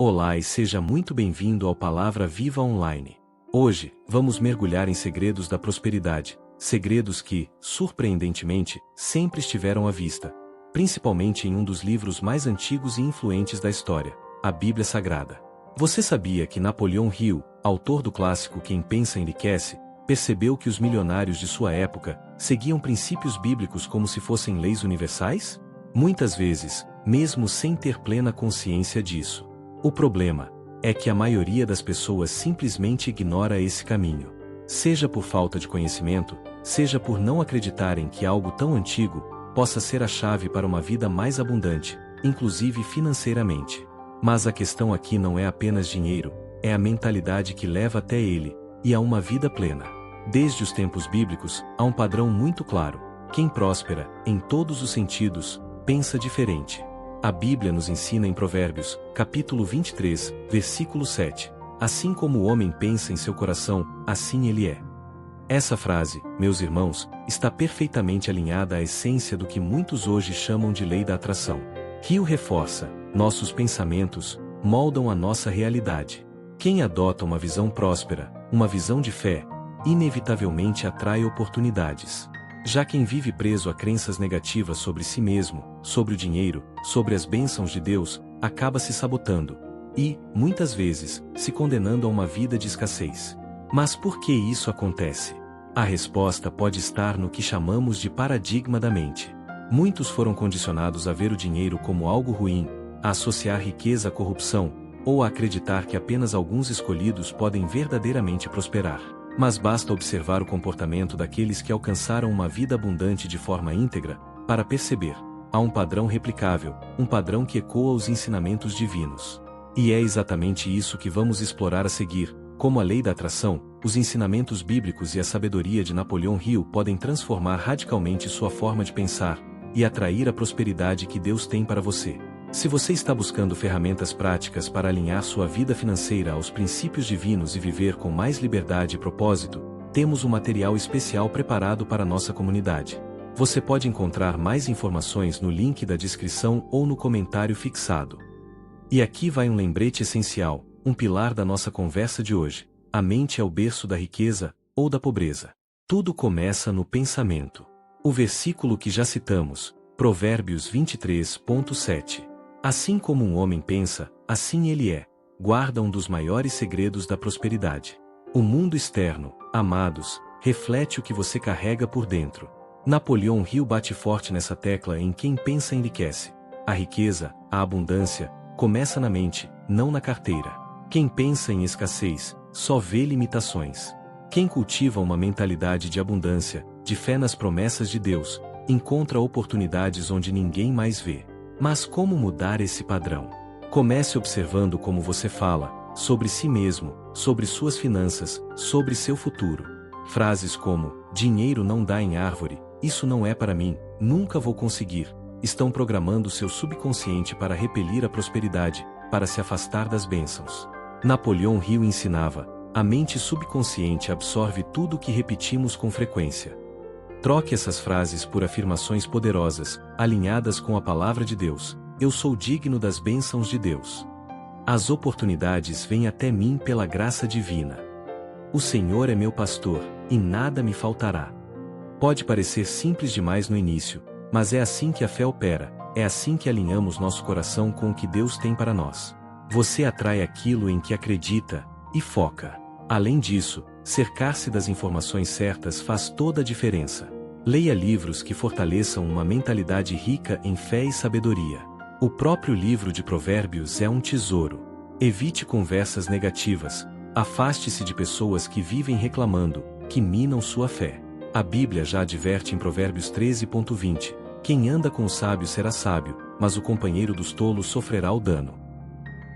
Olá e seja muito bem-vindo ao Palavra Viva Online. Hoje, vamos mergulhar em segredos da prosperidade, segredos que, surpreendentemente, sempre estiveram à vista, principalmente em um dos livros mais antigos e influentes da história, a Bíblia Sagrada. Você sabia que Napoleão Hill, autor do clássico Quem Pensa Enriquece, percebeu que os milionários de sua época seguiam princípios bíblicos como se fossem leis universais? Muitas vezes, mesmo sem ter plena consciência disso. O problema é que a maioria das pessoas simplesmente ignora esse caminho. Seja por falta de conhecimento, seja por não acreditarem que algo tão antigo possa ser a chave para uma vida mais abundante, inclusive financeiramente. Mas a questão aqui não é apenas dinheiro, é a mentalidade que leva até ele, e a uma vida plena. Desde os tempos bíblicos, há um padrão muito claro: quem próspera, em todos os sentidos, pensa diferente. A Bíblia nos ensina em Provérbios, capítulo 23, versículo 7. Assim como o homem pensa em seu coração, assim ele é. Essa frase, meus irmãos, está perfeitamente alinhada à essência do que muitos hoje chamam de lei da atração. Hill reforça: nossos pensamentos moldam a nossa realidade. Quem adota uma visão próspera, uma visão de fé, inevitavelmente atrai oportunidades. Já quem vive preso a crenças negativas sobre si mesmo, sobre o dinheiro, sobre as bênçãos de Deus, acaba se sabotando e, muitas vezes, se condenando a uma vida de escassez. Mas por que isso acontece? A resposta pode estar no que chamamos de paradigma da mente. Muitos foram condicionados a ver o dinheiro como algo ruim, a associar riqueza à corrupção, ou a acreditar que apenas alguns escolhidos podem verdadeiramente prosperar. Mas basta observar o comportamento daqueles que alcançaram uma vida abundante de forma íntegra, para perceber: há um padrão replicável, um padrão que ecoa os ensinamentos divinos. E é exatamente isso que vamos explorar a seguir. Como a lei da atração, os ensinamentos bíblicos e a sabedoria de Napoleão Hill podem transformar radicalmente sua forma de pensar e atrair a prosperidade que Deus tem para você. Se você está buscando ferramentas práticas para alinhar sua vida financeira aos princípios divinos e viver com mais liberdade e propósito, temos um material especial preparado para nossa comunidade. Você pode encontrar mais informações no link da descrição ou no comentário fixado. E aqui vai um lembrete essencial, um pilar da nossa conversa de hoje: a mente é o berço da riqueza ou da pobreza. Tudo começa no pensamento. O versículo que já citamos, Provérbios 23.7. Assim como um homem pensa, assim ele é, guarda um dos maiores segredos da prosperidade. O mundo externo, amados, reflete o que você carrega por dentro. Napoleão Hill bate forte nessa tecla em Quem Pensa Enriquece. A riqueza, a abundância, começa na mente, não na carteira. Quem pensa em escassez, só vê limitações. Quem cultiva uma mentalidade de abundância, de fé nas promessas de Deus, encontra oportunidades onde ninguém mais vê. Mas como mudar esse padrão? Comece observando como você fala, sobre si mesmo, sobre suas finanças, sobre seu futuro. Frases como: dinheiro não dá em árvore, isso não é para mim, nunca vou conseguir, estão programando seu subconsciente para repelir a prosperidade, para se afastar das bênçãos. Napoleão Hill ensinava: a mente subconsciente absorve tudo o que repetimos com frequência. Troque essas frases por afirmações poderosas, alinhadas com a palavra de Deus: eu sou digno das bênçãos de Deus. As oportunidades vêm até mim pela graça divina. O Senhor é meu pastor, e nada me faltará. Pode parecer simples demais no início, mas é assim que a fé opera, é assim que alinhamos nosso coração com o que Deus tem para nós. Você atrai aquilo em que acredita, e foca. Além disso, cercar-se das informações certas faz toda a diferença. Leia livros que fortaleçam uma mentalidade rica em fé e sabedoria. O próprio livro de Provérbios é um tesouro. Evite conversas negativas. Afaste-se de pessoas que vivem reclamando, que minam sua fé. A Bíblia já adverte em Provérbios 13.20: quem anda com o sábio será sábio, mas o companheiro dos tolos sofrerá o dano.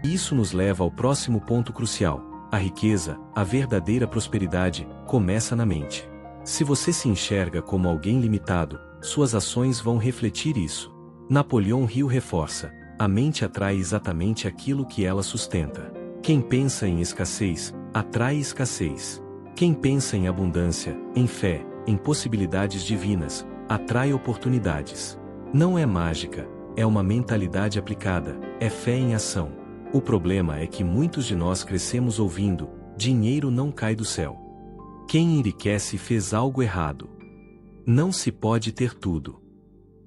Isso nos leva ao próximo ponto crucial: a riqueza, a verdadeira prosperidade, começa na mente. Se você se enxerga como alguém limitado, suas ações vão refletir isso. Napoleão Hill reforça: a mente atrai exatamente aquilo que ela sustenta. Quem pensa em escassez, atrai escassez. Quem pensa em abundância, em fé, em possibilidades divinas, atrai oportunidades. Não é mágica, é uma mentalidade aplicada, é fé em ação. O problema é que muitos de nós crescemos ouvindo: dinheiro não cai do céu. Quem enriquece fez algo errado. Não se pode ter tudo.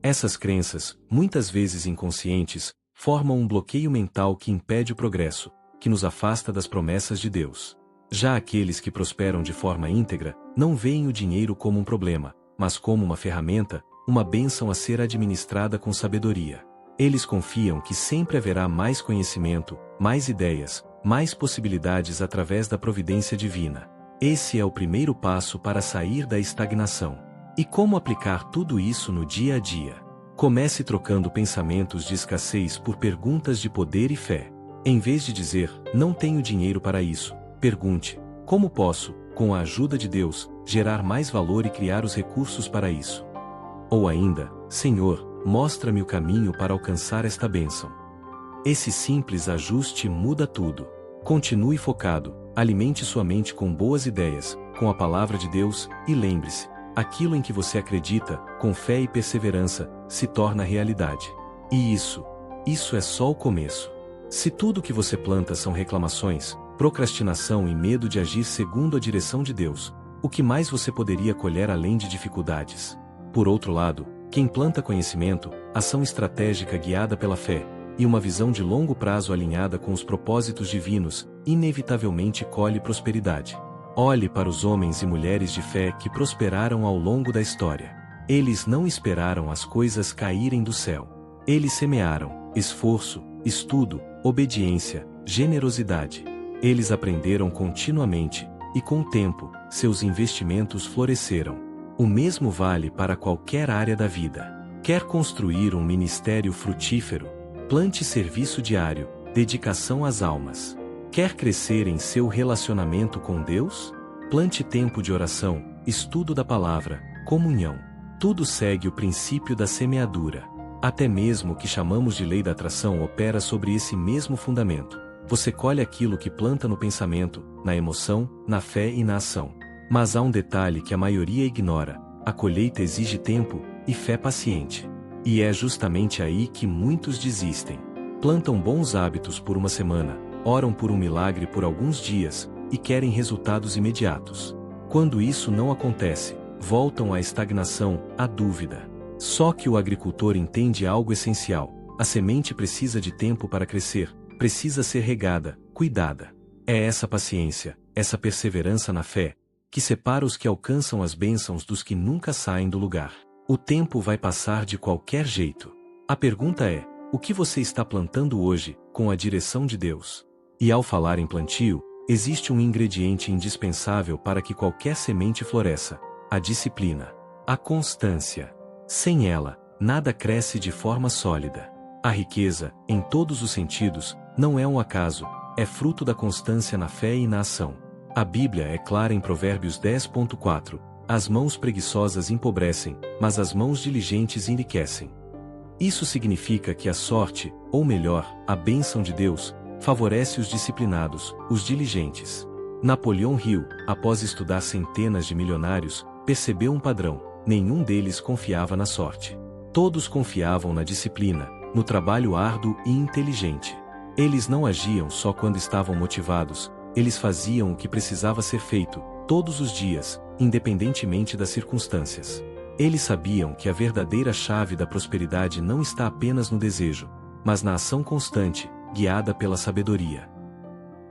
Essas crenças, muitas vezes inconscientes, formam um bloqueio mental que impede o progresso, que nos afasta das promessas de Deus. Já aqueles que prosperam de forma íntegra, não veem o dinheiro como um problema, mas como uma ferramenta, uma bênção a ser administrada com sabedoria. Eles confiam que sempre haverá mais conhecimento, mais ideias, mais possibilidades através da providência divina. Esse é o primeiro passo para sair da estagnação. E como aplicar tudo isso no dia a dia? Comece trocando pensamentos de escassez por perguntas de poder e fé. Em vez de dizer: não tenho dinheiro para isso, pergunte: como posso, com a ajuda de Deus, gerar mais valor e criar os recursos para isso? Ou ainda: Senhor, mostra-me o caminho para alcançar esta bênção. Esse simples ajuste muda tudo. Continue focado, alimente sua mente com boas ideias, com a palavra de Deus, e lembre-se: aquilo em que você acredita, com fé e perseverança, se torna realidade. E isso é só o começo. Se tudo que você planta são reclamações, procrastinação e medo de agir segundo a direção de Deus, o que mais você poderia colher além de dificuldades? Por outro lado, quem planta conhecimento, ação estratégica guiada pela fé, e uma visão de longo prazo alinhada com os propósitos divinos, inevitavelmente colhe prosperidade. Olhe para os homens e mulheres de fé que prosperaram ao longo da história. Eles não esperaram as coisas caírem do céu. Eles semearam esforço, estudo, obediência, generosidade. Eles aprenderam continuamente, e com o tempo, seus investimentos floresceram. O mesmo vale para qualquer área da vida. Quer construir um ministério frutífero? Plante serviço diário, dedicação às almas. Quer crescer em seu relacionamento com Deus? Plante tempo de oração, estudo da palavra, comunhão. Tudo segue o princípio da semeadura. Até mesmo o que chamamos de lei da atração opera sobre esse mesmo fundamento. Você colhe aquilo que planta no pensamento, na emoção, na fé e na ação. Mas há um detalhe que a maioria ignora: a colheita exige tempo e fé paciente. E é justamente aí que muitos desistem. Plantam bons hábitos por uma semana, oram por um milagre por alguns dias, e querem resultados imediatos. Quando isso não acontece, voltam à estagnação, à dúvida. Só que o agricultor entende algo essencial: a semente precisa de tempo para crescer, precisa ser regada, cuidada. É essa paciência, essa perseverança na fé, que separa os que alcançam as bênçãos dos que nunca saem do lugar. O tempo vai passar de qualquer jeito. A pergunta é: o que você está plantando hoje, com a direção de Deus? E ao falar em plantio, existe um ingrediente indispensável para que qualquer semente floresça: a disciplina, a constância. Sem ela, nada cresce de forma sólida. A riqueza, em todos os sentidos, não é um acaso, é fruto da constância na fé e na ação. A Bíblia é clara em Provérbios 10.4: as mãos preguiçosas empobrecem, mas as mãos diligentes enriquecem. Isso significa que a sorte, ou melhor, a bênção de Deus, favorece os disciplinados, os diligentes. Napoleão Hill, após estudar centenas de milionários, percebeu um padrão: nenhum deles confiava na sorte. Todos confiavam na disciplina, no trabalho árduo e inteligente. Eles não agiam só quando estavam motivados, eles faziam o que precisava ser feito, todos os dias, independentemente das circunstâncias. Eles sabiam que a verdadeira chave da prosperidade não está apenas no desejo, mas na ação constante, guiada pela sabedoria.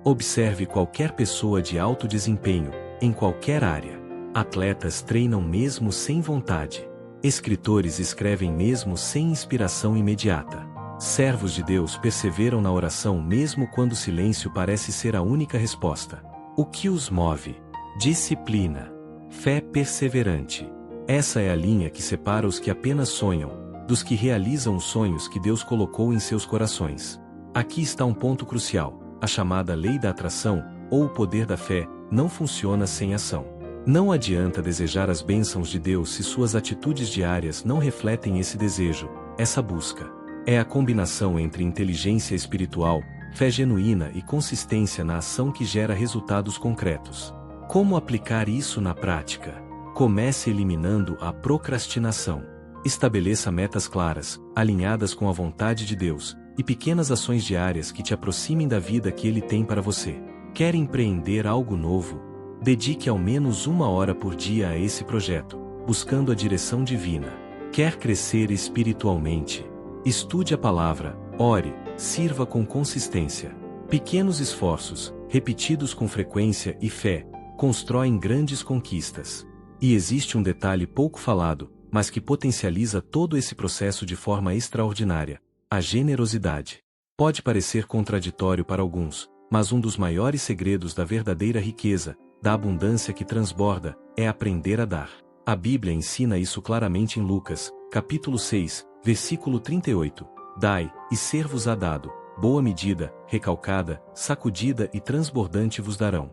Observe qualquer pessoa de alto desempenho, em qualquer área. Atletas treinam mesmo sem vontade. Escritores escrevem mesmo sem inspiração imediata. Servos de Deus perseveram na oração mesmo quando o silêncio parece ser a única resposta. O que os move? Disciplina. Fé perseverante. Essa é a linha que separa os que apenas sonham, dos que realizam os sonhos que Deus colocou em seus corações. Aqui está um ponto crucial: a chamada lei da atração, ou o poder da fé, não funciona sem ação. Não adianta desejar as bênçãos de Deus se suas atitudes diárias não refletem esse desejo, essa busca. É a combinação entre inteligência espiritual, fé genuína e consistência na ação que gera resultados concretos. Como aplicar isso na prática? Comece eliminando a procrastinação. Estabeleça metas claras, alinhadas com a vontade de Deus, e pequenas ações diárias que te aproximem da vida que Ele tem para você. Quer empreender algo novo? Dedique ao menos 1 hora por dia a esse projeto, buscando a direção divina. Quer crescer espiritualmente? Estude a palavra, ore, sirva com consistência. Pequenos esforços, repetidos com frequência e fé, constroem grandes conquistas. E existe um detalhe pouco falado, mas que potencializa todo esse processo de forma extraordinária: a generosidade. Pode parecer contraditório para alguns, mas um dos maiores segredos da verdadeira riqueza, da abundância que transborda, é aprender a dar. A Bíblia ensina isso claramente em Lucas, capítulo 6, versículo 38. Dai, e ser-vos-á dado, boa medida, recalcada, sacudida e transbordante vos darão.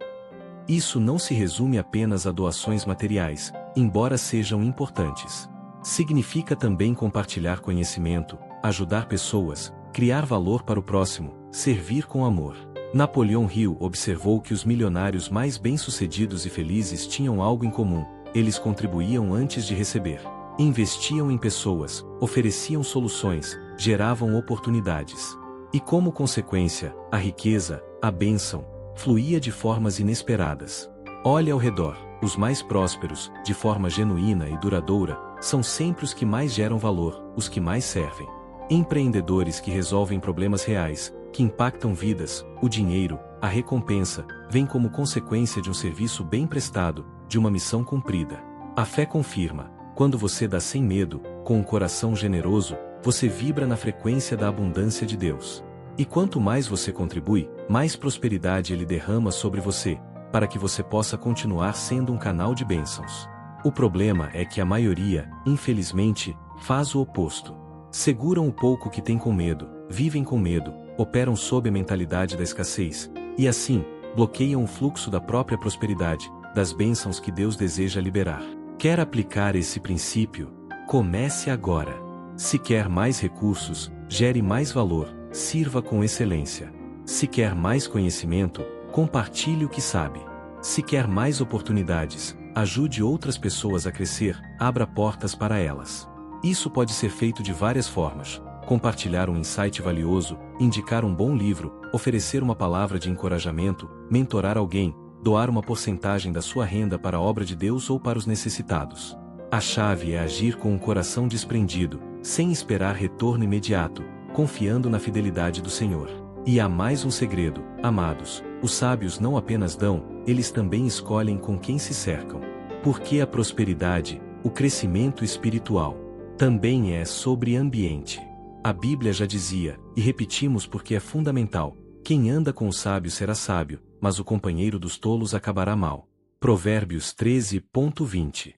Isso não se resume apenas a doações materiais, embora sejam importantes. Significa também compartilhar conhecimento, ajudar pessoas, criar valor para o próximo, servir com amor. Napoleão Hill observou que os milionários mais bem-sucedidos e felizes tinham algo em comum: eles contribuíam antes de receber. Investiam em pessoas, ofereciam soluções, geravam oportunidades. E como consequência, a riqueza, a bênção, fluía de formas inesperadas. Olhe ao redor, os mais prósperos, de forma genuína e duradoura, são sempre os que mais geram valor, os que mais servem. Empreendedores que resolvem problemas reais, que impactam vidas, o dinheiro, a recompensa, vem como consequência de um serviço bem prestado, de uma missão cumprida. A fé confirma: quando você dá sem medo, com um coração generoso, você vibra na frequência da abundância de Deus. E quanto mais você contribui, mais prosperidade Ele derrama sobre você, para que você possa continuar sendo um canal de bênçãos. O problema é que a maioria, infelizmente, faz o oposto. Seguram o pouco que tem com medo, vivem com medo, operam sob a mentalidade da escassez, e assim, bloqueiam o fluxo da própria prosperidade, das bênçãos que Deus deseja liberar. Quer aplicar esse princípio? Comece agora. Se quer mais recursos, gere mais valor, sirva com excelência. Se quer mais conhecimento, compartilhe o que sabe. Se quer mais oportunidades, ajude outras pessoas a crescer, abra portas para elas. Isso pode ser feito de várias formas: compartilhar um insight valioso, indicar um bom livro, oferecer uma palavra de encorajamento, mentorar alguém, doar uma porcentagem da sua renda para a obra de Deus ou para os necessitados. A chave é agir com um coração desprendido, sem esperar retorno imediato, confiando na fidelidade do Senhor. E há mais um segredo, amados: os sábios não apenas dão, eles também escolhem com quem se cercam. Porque a prosperidade, o crescimento espiritual, também é sobre ambiente. A Bíblia já dizia, e repetimos porque é fundamental: quem anda com o sábio será sábio, mas o companheiro dos tolos acabará mal. Provérbios 13:20.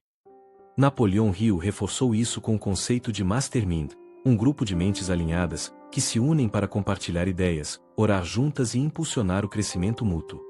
Napoleão Hill reforçou isso com o conceito de mastermind, um grupo de mentes alinhadas, que se unem para compartilhar ideias, orar juntas e impulsionar o crescimento mútuo.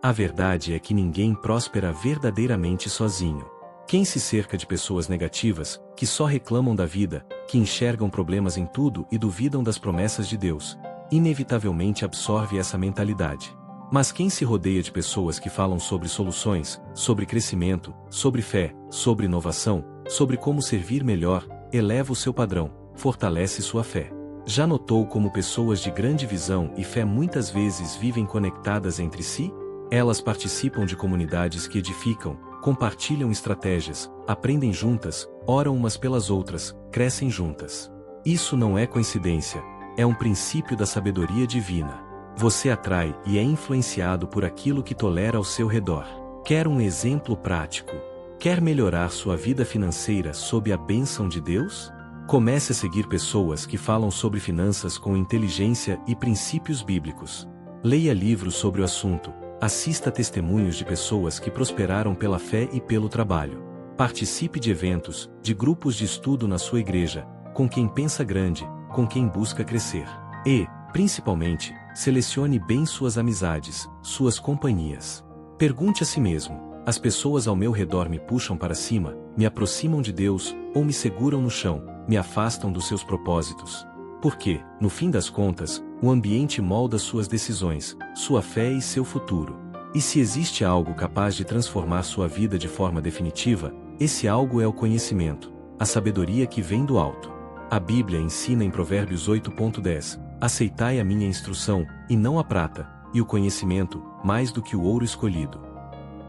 A verdade é que ninguém prospera verdadeiramente sozinho. Quem se cerca de pessoas negativas, que só reclamam da vida, que enxergam problemas em tudo e duvidam das promessas de Deus, inevitavelmente absorve essa mentalidade. Mas quem se rodeia de pessoas que falam sobre soluções, sobre crescimento, sobre fé, sobre inovação, sobre como servir melhor, eleva o seu padrão, fortalece sua fé. Já notou como pessoas de grande visão e fé muitas vezes vivem conectadas entre si? Elas participam de comunidades que edificam, compartilham estratégias, aprendem juntas, oram umas pelas outras, crescem juntas. Isso não é coincidência, é um princípio da sabedoria divina. Você atrai e é influenciado por aquilo que tolera ao seu redor. Quer um exemplo prático? Quer melhorar sua vida financeira sob a bênção de Deus? Comece a seguir pessoas que falam sobre finanças com inteligência e princípios bíblicos. Leia livros sobre o assunto, assista a testemunhos de pessoas que prosperaram pela fé e pelo trabalho. Participe de eventos, de grupos de estudo na sua igreja, com quem pensa grande, com quem busca crescer. E, principalmente, selecione bem suas amizades, suas companhias. Pergunte a si mesmo: as pessoas ao meu redor me puxam para cima, me aproximam de Deus, ou me seguram no chão, me afastam dos seus propósitos? Porque, no fim das contas, o ambiente molda suas decisões, sua fé e seu futuro. E se existe algo capaz de transformar sua vida de forma definitiva, esse algo é o conhecimento, a sabedoria que vem do alto. A Bíblia ensina em Provérbios 8:10, aceitai a minha instrução, e não a prata, e o conhecimento, mais do que o ouro escolhido.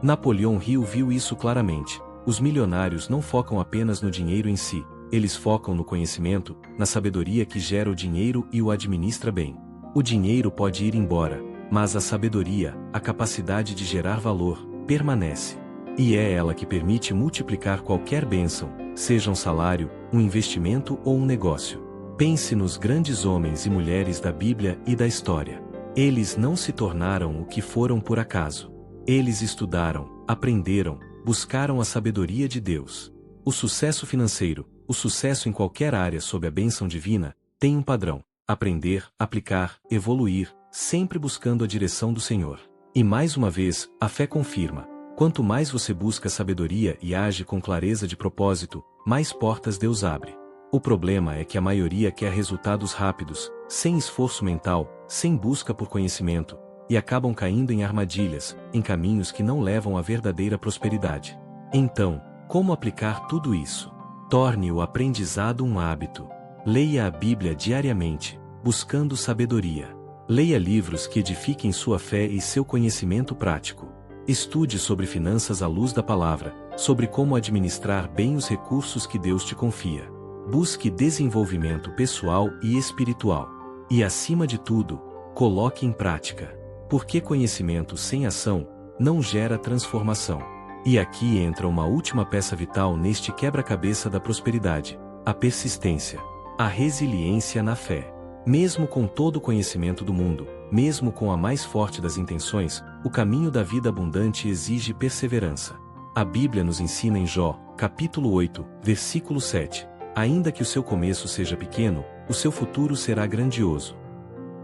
Napoleão Hill viu isso claramente. Os milionários não focam apenas no dinheiro em si, eles focam no conhecimento, na sabedoria que gera o dinheiro e o administra bem. O dinheiro pode ir embora, mas a sabedoria, a capacidade de gerar valor, permanece. E é ela que permite multiplicar qualquer bênção, seja um salário, um investimento ou um negócio. Pense nos grandes homens e mulheres da Bíblia e da história. Eles não se tornaram o que foram por acaso. Eles estudaram, aprenderam, buscaram a sabedoria de Deus. O sucesso financeiro, o sucesso em qualquer área sob a bênção divina, tem um padrão: aprender, aplicar, evoluir, sempre buscando a direção do Senhor. E mais uma vez, a fé confirma: quanto mais você busca sabedoria e age com clareza de propósito, mais portas Deus abre. O problema é que a maioria quer resultados rápidos, sem esforço mental, sem busca por conhecimento, e acabam caindo em armadilhas, em caminhos que não levam à verdadeira prosperidade. Então, como aplicar tudo isso? Torne o aprendizado um hábito. Leia a Bíblia diariamente, buscando sabedoria. Leia livros que edifiquem sua fé e seu conhecimento prático. Estude sobre finanças à luz da palavra, sobre como administrar bem os recursos que Deus te confia. Busque desenvolvimento pessoal e espiritual. E, acima de tudo, coloque em prática. Porque conhecimento sem ação não gera transformação. E aqui entra uma última peça vital neste quebra-cabeça da prosperidade: a persistência, a resiliência na fé. Mesmo com todo o conhecimento do mundo, mesmo com a mais forte das intenções, o caminho da vida abundante exige perseverança. A Bíblia nos ensina em Jó, capítulo 8, versículo 7. Ainda que o seu começo seja pequeno, o seu futuro será grandioso.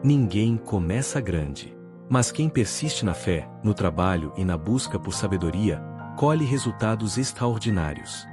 Ninguém começa grande. Mas quem persiste na fé, no trabalho e na busca por sabedoria, colhe resultados extraordinários.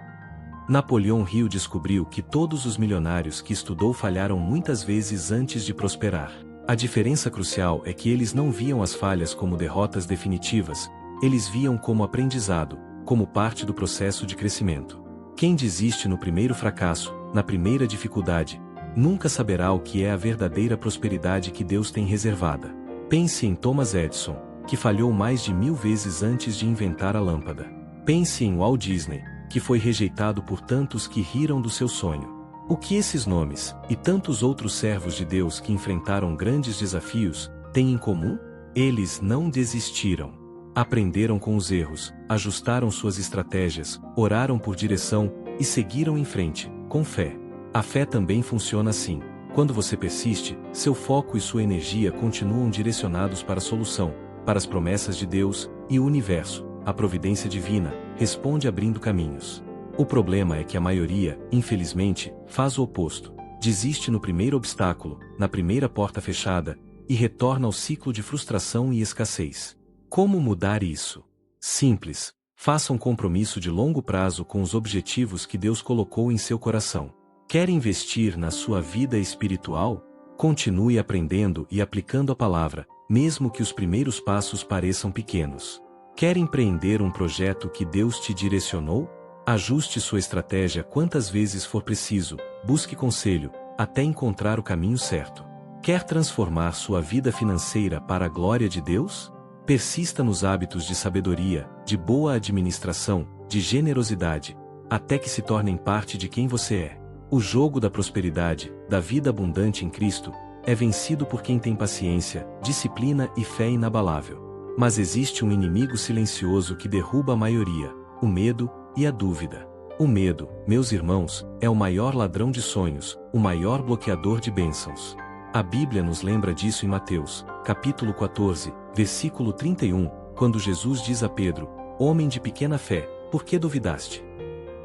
Napoleão Hill descobriu que todos os milionários que estudou falharam muitas vezes antes de prosperar. A diferença crucial é que eles não viam as falhas como derrotas definitivas, eles viam como aprendizado, como parte do processo de crescimento. Quem desiste no primeiro fracasso, na primeira dificuldade, nunca saberá o que é a verdadeira prosperidade que Deus tem reservada. Pense em Thomas Edison, que falhou mais de 1000 vezes antes de inventar a lâmpada. Pense em Walt Disney, que foi rejeitado por tantos que riram do seu sonho. O que esses nomes, e tantos outros servos de Deus que enfrentaram grandes desafios, têm em comum? Eles não desistiram. Aprenderam com os erros, ajustaram suas estratégias, oraram por direção e seguiram em frente, com fé. A fé também funciona assim. Quando você persiste, seu foco e sua energia continuam direcionados para a solução, para as promessas de Deus, e o universo, a providência divina, responde abrindo caminhos. O problema é que a maioria, infelizmente, faz o oposto. Desiste no primeiro obstáculo, na primeira porta fechada, e retorna ao ciclo de frustração e escassez. Como mudar isso? Simples. Faça um compromisso de longo prazo com os objetivos que Deus colocou em seu coração. Quer investir na sua vida espiritual? Continue aprendendo e aplicando a palavra, mesmo que os primeiros passos pareçam pequenos. Quer empreender um projeto que Deus te direcionou? Ajuste sua estratégia quantas vezes for preciso, busque conselho, até encontrar o caminho certo. Quer transformar sua vida financeira para a glória de Deus? Persista nos hábitos de sabedoria, de boa administração, de generosidade, até que se tornem parte de quem você é. O jogo da prosperidade, da vida abundante em Cristo, é vencido por quem tem paciência, disciplina e fé inabalável. Mas existe um inimigo silencioso que derruba a maioria: o medo e a dúvida. O medo, meus irmãos, é o maior ladrão de sonhos, o maior bloqueador de bênçãos. A Bíblia nos lembra disso em Mateus, capítulo 14, versículo 31, quando Jesus diz a Pedro: homem de pequena fé, por que duvidaste?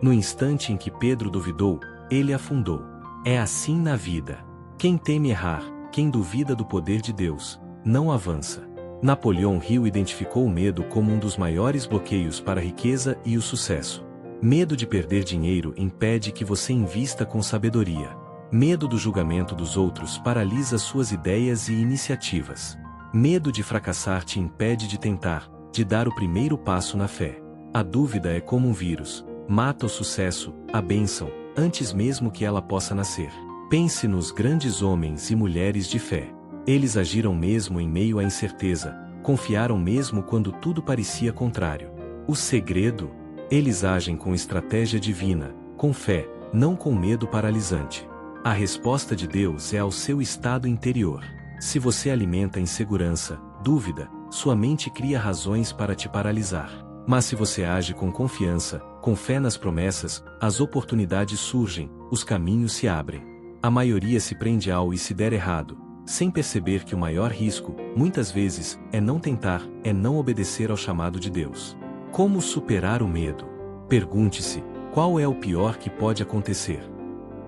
No instante em que Pedro duvidou, ele afundou. É assim na vida. Quem teme errar, quem duvida do poder de Deus, não avança. Napoleão Hill identificou o medo como um dos maiores bloqueios para a riqueza e o sucesso. Medo de perder dinheiro impede que você invista com sabedoria. Medo do julgamento dos outros paralisa suas ideias e iniciativas. Medo de fracassar te impede de tentar, de dar o primeiro passo na fé. A dúvida é como um vírus, mata o sucesso, a bênção, antes mesmo que ela possa nascer. Pense nos grandes homens e mulheres de fé. Eles agiram mesmo em meio à incerteza, confiaram mesmo quando tudo parecia contrário. O segredo? Eles agem com estratégia divina, com fé, não com medo paralisante. A resposta de Deus é ao seu estado interior. Se você alimenta insegurança, dúvida, sua mente cria razões para te paralisar. Mas se você age com confiança, com fé nas promessas, as oportunidades surgem, os caminhos se abrem. A maioria se prende ao e se der errado, sem perceber que o maior risco, muitas vezes, é não tentar, é não obedecer ao chamado de Deus. Como superar o medo? Pergunte-se, qual é o pior que pode acontecer?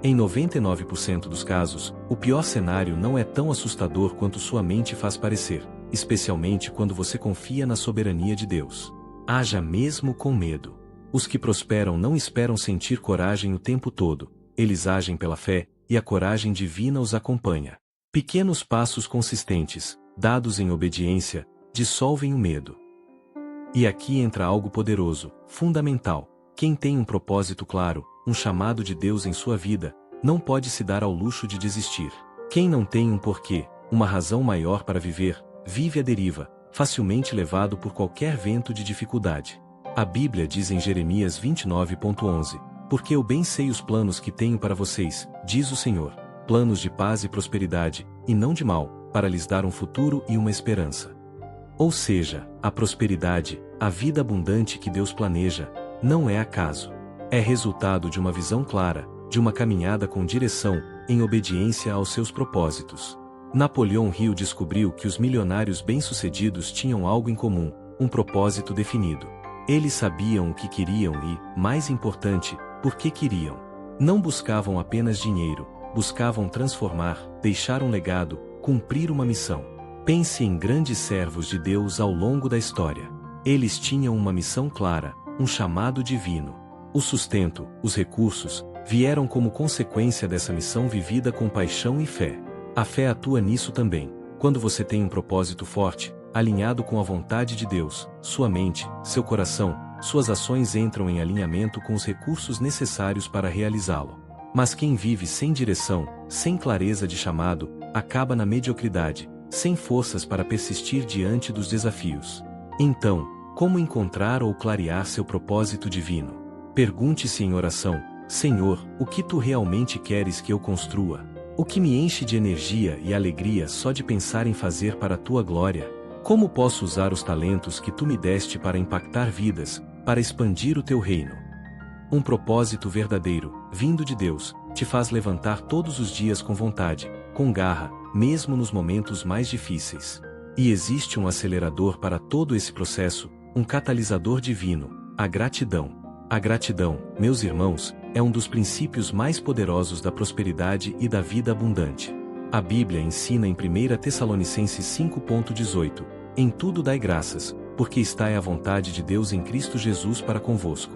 Em 99% dos casos, o pior cenário não é tão assustador quanto sua mente faz parecer, especialmente quando você confia na soberania de Deus. Haja mesmo com medo. Os que prosperam não esperam sentir coragem o tempo todo, eles agem pela fé, e a coragem divina os acompanha. Pequenos passos consistentes, dados em obediência, dissolvem o medo. E aqui entra algo poderoso, fundamental. Quem tem um propósito claro, um chamado de Deus em sua vida, não pode se dar ao luxo de desistir. Quem não tem um porquê, uma razão maior para viver, vive à deriva, facilmente levado por qualquer vento de dificuldade. A Bíblia diz em Jeremias 29:11, porque eu bem sei os planos que tenho para vocês, diz o Senhor, planos de paz e prosperidade, e não de mal, para lhes dar um futuro e uma esperança. Ou seja, a prosperidade, a vida abundante que Deus planeja, não é acaso. É resultado de uma visão clara, de uma caminhada com direção, em obediência aos seus propósitos. Napoleão Hill descobriu que os milionários bem-sucedidos tinham algo em comum, um propósito definido. Eles sabiam o que queriam e, mais importante, por que queriam. Não buscavam apenas dinheiro, buscavam transformar, deixar um legado, cumprir uma missão. Pense em grandes servos de Deus ao longo da história. Eles tinham uma missão clara, um chamado divino. O sustento, os recursos, vieram como consequência dessa missão vivida com paixão e fé. A fé atua nisso também. Quando você tem um propósito forte, alinhado com a vontade de Deus, sua mente, seu coração, suas ações entram em alinhamento com os recursos necessários para realizá-lo. Mas quem vive sem direção, sem clareza de chamado, acaba na mediocridade, sem forças para persistir diante dos desafios. Então, como encontrar ou clarear seu propósito divino? Pergunte-se em oração: Senhor, o que tu realmente queres que eu construa? O que me enche de energia e alegria só de pensar em fazer para a tua glória? Como posso usar os talentos que tu me deste para impactar vidas, para expandir o teu reino? Um propósito verdadeiro, vindo de Deus, te faz levantar todos os dias com vontade, com garra, mesmo nos momentos mais difíceis. E existe um acelerador para todo esse processo, um catalisador divino: a gratidão. A gratidão, meus irmãos, é um dos princípios mais poderosos da prosperidade e da vida abundante. A Bíblia ensina em 1 Tessalonicenses 5:18, em tudo dai graças, porque está é a vontade de Deus em Cristo Jesus para convosco.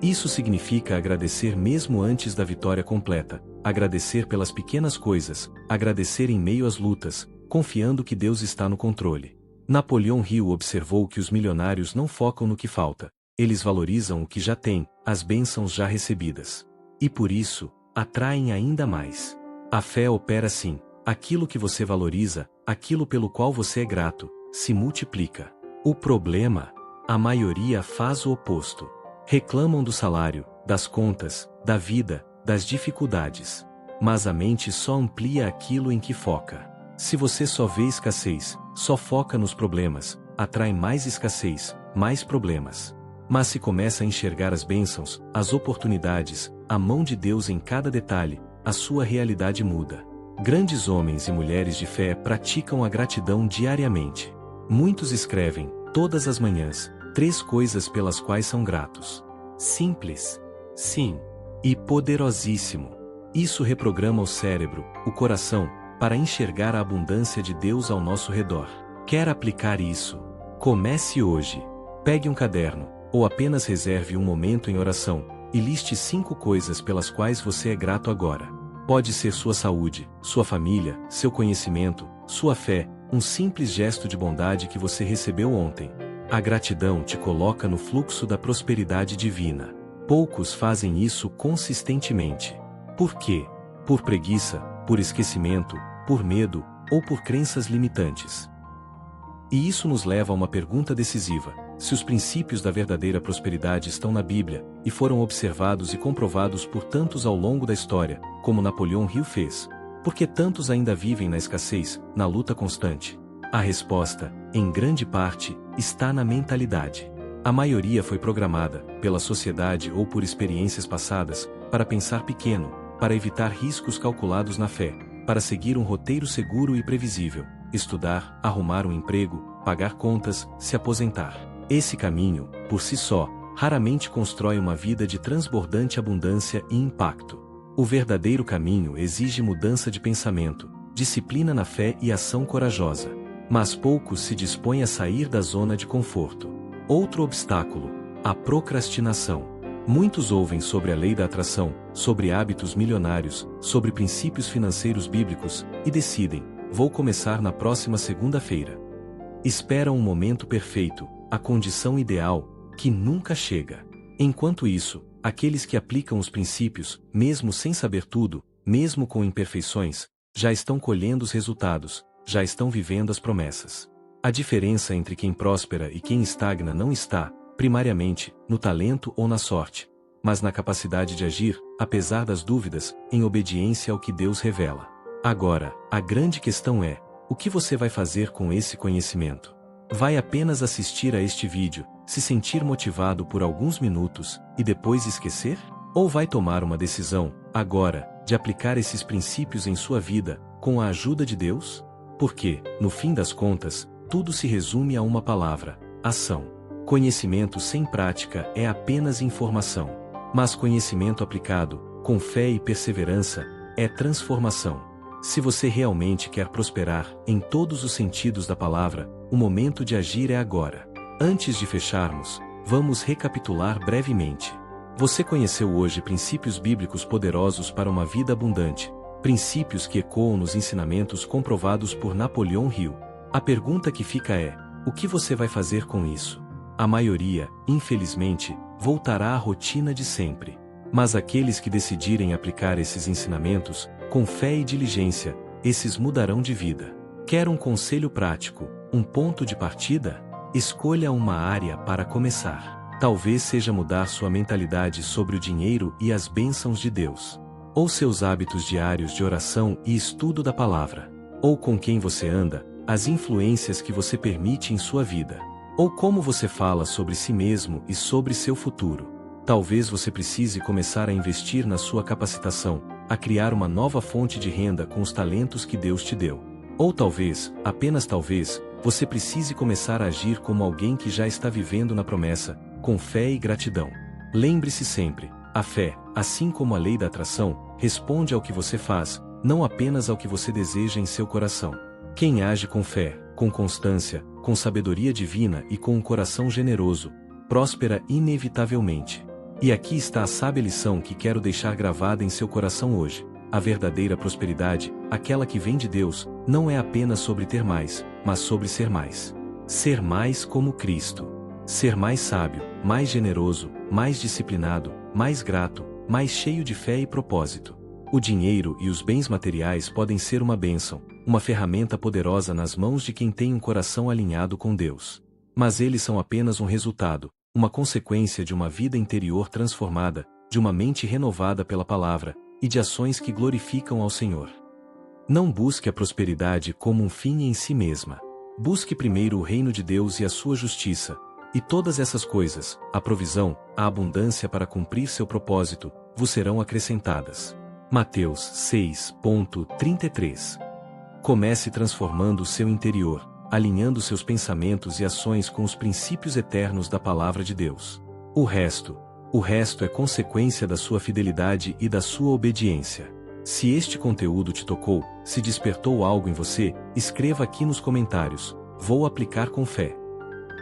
Isso significa agradecer mesmo antes da vitória completa, agradecer pelas pequenas coisas, agradecer em meio às lutas, confiando que Deus está no controle. Napoleão Hill observou que os milionários não focam no que falta, eles valorizam o que já têm, as bênçãos já recebidas. E por isso, atraem ainda mais. A fé opera assim: aquilo que você valoriza, aquilo pelo qual você é grato, se multiplica. O problema? A maioria faz o oposto. Reclamam do salário, das contas, da vida, das dificuldades. Mas a mente só amplia aquilo em que foca. Se você só vê escassez, só foca nos problemas, atrai mais escassez, mais problemas. Mas se começa a enxergar as bênçãos, as oportunidades, a mão de Deus em cada detalhe, a sua realidade muda. Grandes homens e mulheres de fé praticam a gratidão diariamente. Muitos escrevem, todas as manhãs, 3 coisas pelas quais são gratos. Simples, sim, e poderosíssimo. Isso reprograma o cérebro, o coração, para enxergar a abundância de Deus ao nosso redor. Quer aplicar isso? Comece hoje. Pegue um caderno, ou apenas reserve um momento em oração, e liste 5 coisas pelas quais você é grato agora. Pode ser sua saúde, sua família, seu conhecimento, sua fé, um simples gesto de bondade que você recebeu ontem. A gratidão te coloca no fluxo da prosperidade divina. Poucos fazem isso consistentemente. Por quê? Por preguiça, por esquecimento, por medo ou por crenças limitantes. E isso nos leva a uma pergunta decisiva: se os princípios da verdadeira prosperidade estão na Bíblia, e foram observados e comprovados por tantos ao longo da história, como Napoleão Hill fez, por que tantos ainda vivem na escassez, na luta constante? A resposta, em grande parte, está na mentalidade. A maioria foi programada, pela sociedade ou por experiências passadas, para pensar pequeno, para evitar riscos calculados na fé, para seguir um roteiro seguro e previsível, estudar, arrumar um emprego, pagar contas, se aposentar. Esse caminho, por si só, raramente constrói uma vida de transbordante abundância e impacto. O verdadeiro caminho exige mudança de pensamento, disciplina na fé e ação corajosa. Mas poucos se dispõem a sair da zona de conforto. Outro obstáculo: a procrastinação. Muitos ouvem sobre a lei da atração, sobre hábitos milionários, sobre princípios financeiros bíblicos, e decidem: vou começar na próxima segunda-feira. Esperam um momento perfeito, a condição ideal, que nunca chega. Enquanto isso, aqueles que aplicam os princípios, mesmo sem saber tudo, mesmo com imperfeições, já estão colhendo os resultados, já estão vivendo as promessas. A diferença entre quem próspera e quem estagna não está, primariamente, no talento ou na sorte, mas na capacidade de agir, apesar das dúvidas, em obediência ao que Deus revela. Agora, a grande questão é: o que você vai fazer com esse conhecimento? Vai apenas assistir a este vídeo, se sentir motivado por alguns minutos, e depois esquecer? Ou vai tomar uma decisão, agora, de aplicar esses princípios em sua vida, com a ajuda de Deus? Porque, no fim das contas, tudo se resume a uma palavra: ação. Conhecimento sem prática é apenas informação. Mas conhecimento aplicado, com fé e perseverança, é transformação. Se você realmente quer prosperar, em todos os sentidos da palavra, o momento de agir é agora. Antes de fecharmos, vamos recapitular brevemente. Você conheceu hoje princípios bíblicos poderosos para uma vida abundante. Princípios que ecoam nos ensinamentos comprovados por Napoleão Hill. A pergunta que fica é: o que você vai fazer com isso? A maioria, infelizmente, voltará à rotina de sempre. Mas aqueles que decidirem aplicar esses ensinamentos, com fé e diligência, esses mudarão de vida. Quer um conselho prático, um ponto de partida? Escolha uma área para começar. Talvez seja mudar sua mentalidade sobre o dinheiro e as bênçãos de Deus. Ou seus hábitos diários de oração e estudo da palavra. Ou com quem você anda, as influências que você permite em sua vida. Ou como você fala sobre si mesmo e sobre seu futuro. Talvez você precise começar a investir na sua capacitação, a criar uma nova fonte de renda com os talentos que Deus te deu. Ou talvez, apenas talvez, você precise começar a agir como alguém que já está vivendo na promessa, com fé e gratidão. Lembre-se sempre: a fé, assim como a lei da atração, responde ao que você faz, não apenas ao que você deseja em seu coração. Quem age com fé, com constância, com sabedoria divina e com um coração generoso, próspera inevitavelmente. E aqui está a sábia lição que quero deixar gravada em seu coração hoje. A verdadeira prosperidade, aquela que vem de Deus, não é apenas sobre ter mais, mas sobre ser mais. Ser mais como Cristo. Ser mais sábio, mais generoso, mais disciplinado, mais grato, mais cheio de fé e propósito. O dinheiro e os bens materiais podem ser uma bênção, uma ferramenta poderosa nas mãos de quem tem um coração alinhado com Deus. Mas eles são apenas um resultado, uma consequência de uma vida interior transformada, de uma mente renovada pela palavra, e de ações que glorificam ao Senhor. Não busque a prosperidade como um fim em si mesma. Busque primeiro o reino de Deus e a sua justiça, e todas essas coisas, a provisão, a abundância para cumprir seu propósito, vos serão acrescentadas. Mateus 6:33. Comece transformando o seu interior, alinhando seus pensamentos e ações com os princípios eternos da palavra de Deus. O resto é consequência da sua fidelidade e da sua obediência. Se este conteúdo te tocou, se despertou algo em você, escreva aqui nos comentários: vou aplicar com fé.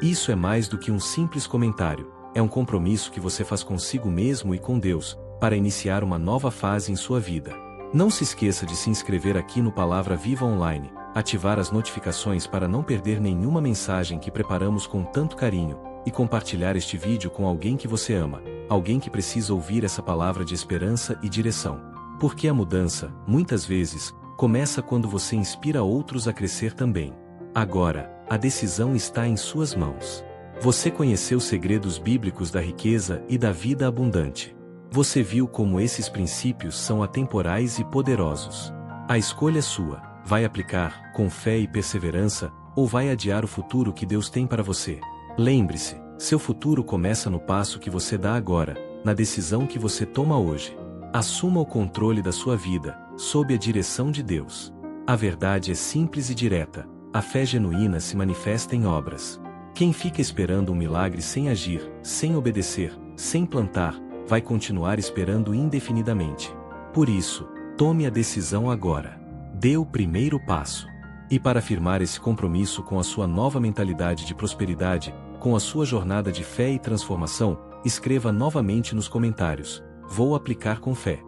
Isso é mais do que um simples comentário, é um compromisso que você faz consigo mesmo e com Deus, para iniciar uma nova fase em sua vida. Não se esqueça de se inscrever aqui no Palavra Viva Online, ativar as notificações para não perder nenhuma mensagem que preparamos com tanto carinho, e compartilhar este vídeo com alguém que você ama, alguém que precisa ouvir essa palavra de esperança e direção. Porque a mudança, muitas vezes, começa quando você inspira outros a crescer também. Agora, a decisão está em suas mãos. Você conheceu os segredos bíblicos da riqueza e da vida abundante. Você viu como esses princípios são atemporais e poderosos. A escolha é sua. Vai aplicar, com fé e perseverança, ou vai adiar o futuro que Deus tem para você? Lembre-se, seu futuro começa no passo que você dá agora, na decisão que você toma hoje. Assuma o controle da sua vida, sob a direção de Deus. A verdade é simples e direta. A fé genuína se manifesta em obras. Quem fica esperando um milagre sem agir, sem obedecer, sem plantar, vai continuar esperando indefinidamente. Por isso, tome a decisão agora. Dê o primeiro passo. E para afirmar esse compromisso com a sua nova mentalidade de prosperidade, com a sua jornada de fé e transformação, escreva novamente nos comentários: vou aplicar com fé.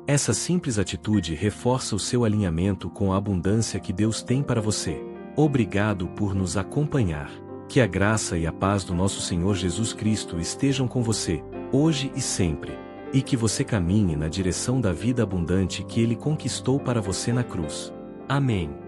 Essa simples atitude reforça o seu alinhamento com a abundância que Deus tem para você. Obrigado por nos acompanhar. Que a graça e a paz do nosso Senhor Jesus Cristo estejam com você, hoje e sempre. E que você caminhe na direção da vida abundante que Ele conquistou para você na cruz. Amém.